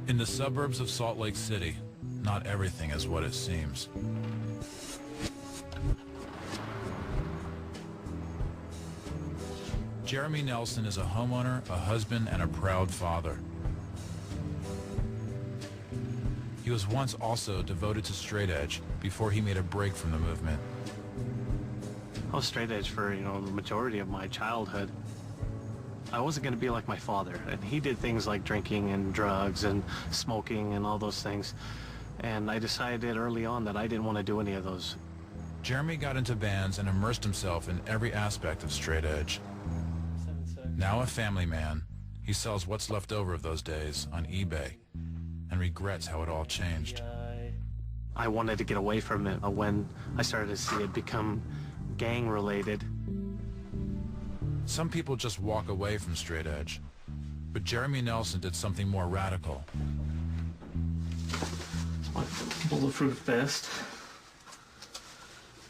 In the suburbs of Salt Lake City, not everything is what it seems. Jeremy Nelson is a homeowner, a husband, and a proud father. He was once also devoted to straight edge before he made a break from the movement. I was straight edge for, the majority of my childhood. I wasn't going to be like my father, and he did things like drinking and drugs and smoking and all those things. And I decided early on that I didn't want to do any of those. Jeremy got into bands and immersed himself in every aspect of straight edge. Now a family man, he sells what's left over of those days on eBay and regrets how it all changed. I wanted to get away from it when I started to see it become gang-related. Some people just walk away from straight edge, but Jeremy Nelson did something more radical. Bulletproof vest.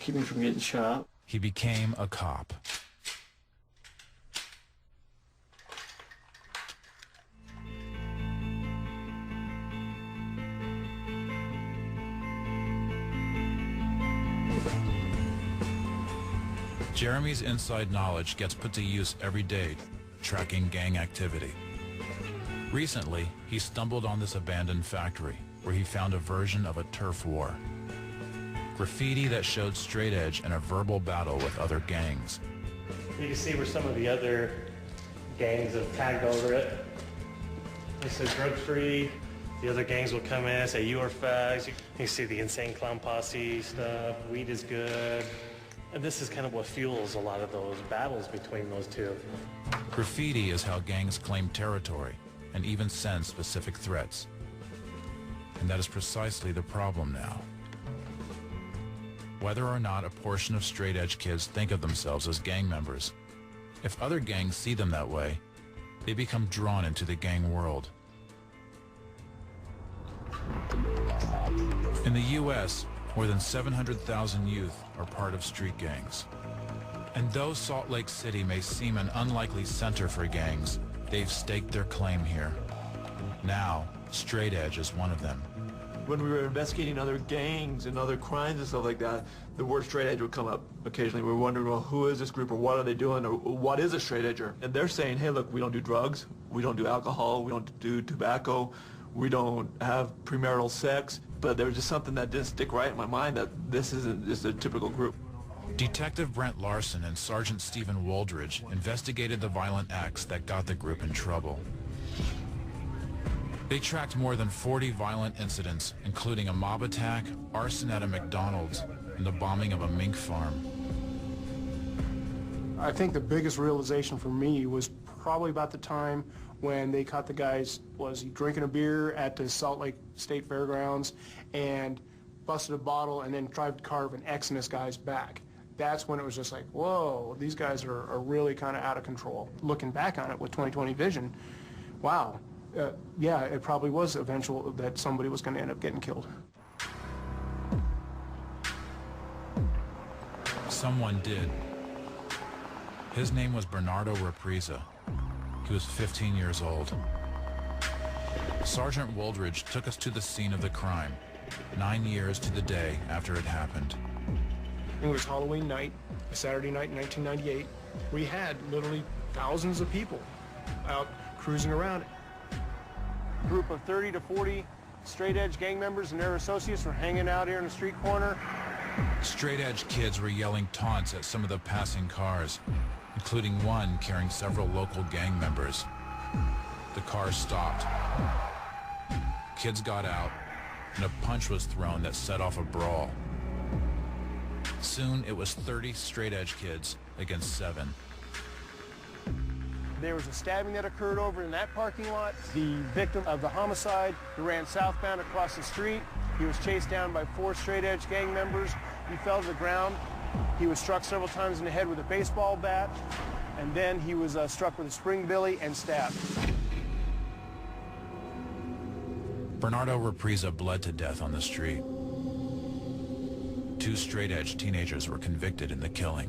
Keep me from getting shot. He became a cop. Jeremy's inside knowledge gets put to use every day, tracking gang activity. Recently, he stumbled on this abandoned factory where he found a version of a turf war. Graffiti that showed straight edge in a verbal battle with other gangs. You can see where some of the other gangs have tagged over it. They said drug-free. The other gangs will come in and say, you are fags. You see the Insane Clown Posse stuff, weed is good. And this is kind of what fuels a lot of those battles between those two. Graffiti is how gangs claim territory and even send specific threats. And that is precisely the problem now. Whether or not a portion of straight edge kids think of themselves as gang members, if other gangs see them that way, they become drawn into the gang world. In the U.S., more than 700,000 youth are part of street gangs. And though Salt Lake City may seem an unlikely center for gangs, they've staked their claim here. Now, straight edge is one of them. When we were investigating other gangs and other crimes and stuff like that, the word straight edge would come up occasionally. We were wondering, well, who is this group, or what are they doing, or what is a straight edger? And they're saying, hey, look, we don't do drugs, we don't do alcohol, we don't do tobacco, we don't have premarital sex. But there was just something that didn't stick right in my mind, that this isn't just a typical group. Detective Brent Larson and Sergeant Stephen Woldridge investigated the violent acts that got the group in trouble. They tracked more than 40 violent incidents, including a mob attack, arson at a McDonald's, and the bombing of a mink farm. I think the biggest realization for me was probably about the time when they caught the guys, was he drinking a beer at the Salt Lake State Fairgrounds and busted a bottle and then tried to carve an X in this guy's back. That's when it was just like, whoa, these guys are really kind of out of control. Looking back on it with 20/20 vision, wow, yeah, it probably was eventual that somebody was going to end up getting killed. Someone did. His name was Bernardo Represa. He was 15 years old. Sergeant Woldridge took us to the scene of the crime, 9 years to the day after it happened. It was Halloween night, a Saturday night in 1998. We had literally thousands of people out cruising around. A group of 30 to 40 straight edge gang members and their associates were hanging out here in the street corner. Straight edge kids were yelling taunts at some of the passing cars, including one carrying several local gang members. The car stopped. Kids got out, and a punch was thrown that set off a brawl. Soon, it was 30 straight edge kids against 7. There was a stabbing that occurred over in that parking lot. The victim of the homicide, who ran southbound across the street, he was chased down by 4 straight edge gang members. He fell to the ground. He was struck several times in the head with a baseball bat, and then he was struck with a spring billy and stabbed. Bernardo Represa bled to death on the street. 2 straight-edge teenagers were convicted in the killing.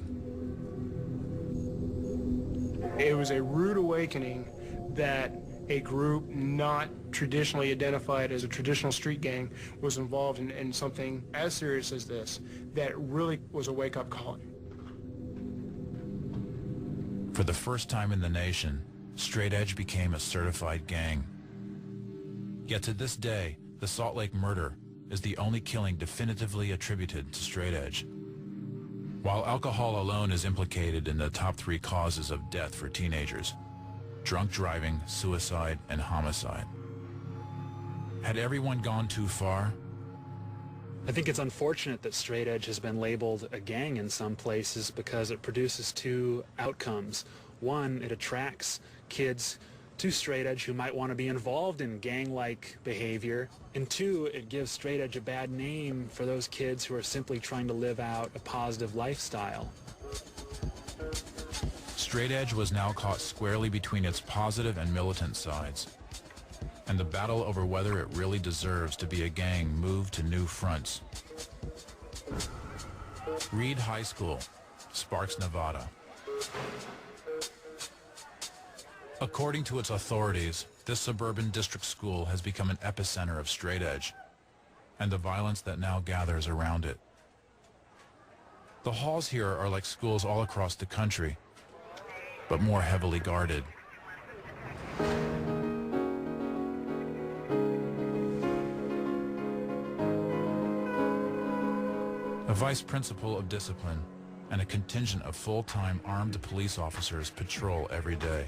It was a rude awakening that a group not traditionally identified as a traditional street gang was involved in something as serious as this, that really was a wake-up call. For the first time in the nation, Straight Edge became a certified gang. Yet to this day, the Salt Lake murder is the only killing definitively attributed to Straight Edge. While alcohol alone is implicated in the top 3 causes of death for teenagers: drunk driving, suicide, and homicide. Had everyone gone too far? I think it's unfortunate that Straight Edge has been labeled a gang in some places because it produces 2 outcomes. One, it attracts kids to Straight Edge who might want to be involved in gang-like behavior. And 2, it gives Straight Edge a bad name for those kids who are simply trying to live out a positive lifestyle. Straight Edge was now caught squarely between its positive and militant sides. And the battle over whether it really deserves to be a gang moved to new fronts. Reed High School, Sparks, Nevada. According to its authorities, this suburban district school has become an epicenter of Straight Edge and the violence that now gathers around it. The halls here are like schools all across the country, but more heavily guarded. A vice principal of discipline and a contingent of full-time armed police officers patrol every day.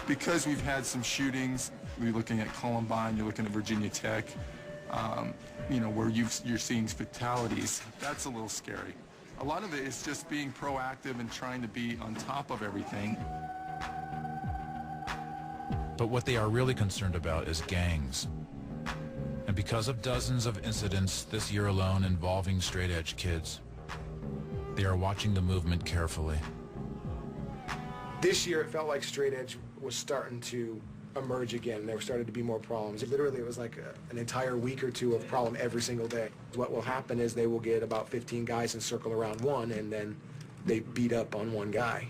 Because we've had some shootings, we're looking at Columbine, you're looking at Virginia Tech, you know, where you're seeing fatalities, that's a little scary. A lot of it is just being proactive and trying to be on top of everything. But what they are really concerned about is gangs. And because of dozens of incidents this year alone involving Straight Edge kids, they are watching the movement carefully. This year it felt like Straight Edge was starting to emerge again. There started to be more problems. Literally it was like an entire week or 2 of problem every single day. What will happen is they will get about 15 guys and circle around one, and then they beat up on one guy.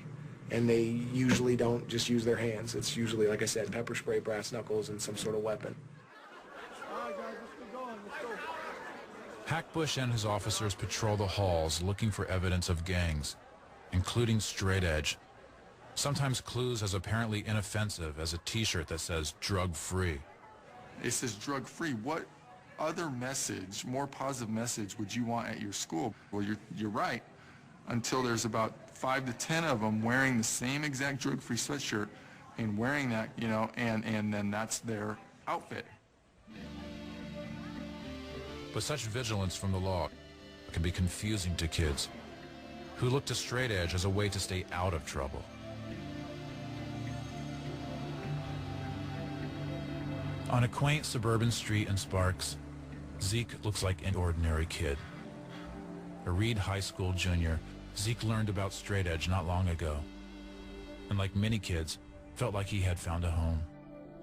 And they usually don't just use their hands. It's usually, like I said, pepper spray, brass knuckles, and some sort of weapon. Hackbush and his officers patrol the halls looking for evidence of gangs, including Straight Edge. Sometimes clues as apparently inoffensive as a t-shirt that says drug-free. It says drug-free. What other message, more positive message, would you want at your school? Well, you're right. Until there's about 5 to 10 of them wearing the same exact drug-free sweatshirt and wearing that, you know, and then that's their outfit. But such vigilance from the law can be confusing to kids who look to Straight Edge as a way to stay out of trouble. On a quaint suburban street in Sparks, Zeke looks like an ordinary kid. A Reed High School junior, Zeke learned about Straight Edge not long ago, and like many kids, felt like he had found a home.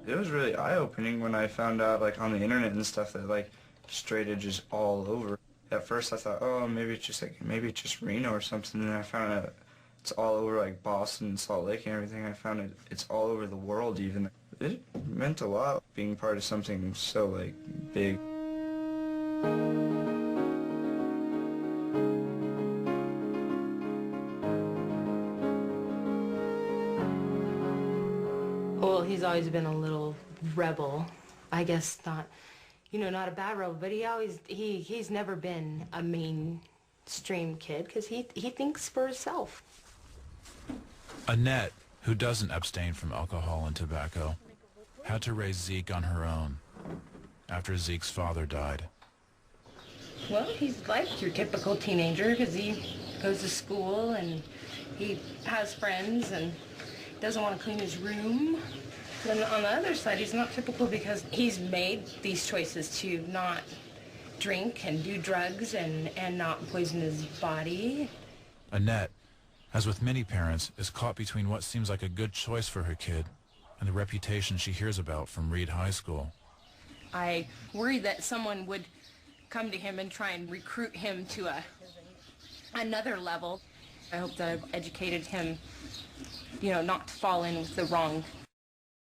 It was really eye-opening when I found out, like, on the internet and stuff that, like, Straight Edge is all over. At first I thought, oh, maybe it's just Reno or something, and I found out it's all over, like, Boston and Salt Lake and everything. I found it's all over the world even. It meant a lot being part of something so, like, big. Well, he's always been a little rebel. I guess not, you know, not a bad rebel, but he's never been a mainstream kid because he thinks for himself. Annette, who doesn't abstain from alcohol and tobacco, had to raise Zeke on her own after Zeke's father died. Well, he's like your typical teenager because he goes to school and he has friends and doesn't want to clean his room. Then on the other side, he's not typical because he's made these choices to not drink and do drugs and not poison his body. Annette, as with many parents, is caught between what seems like a good choice for her kid and the reputation she hears about from Reed High School. I worry that someone would come to him and try and recruit him to another level. I hope that I've educated him, you know, not to fall in with the wrong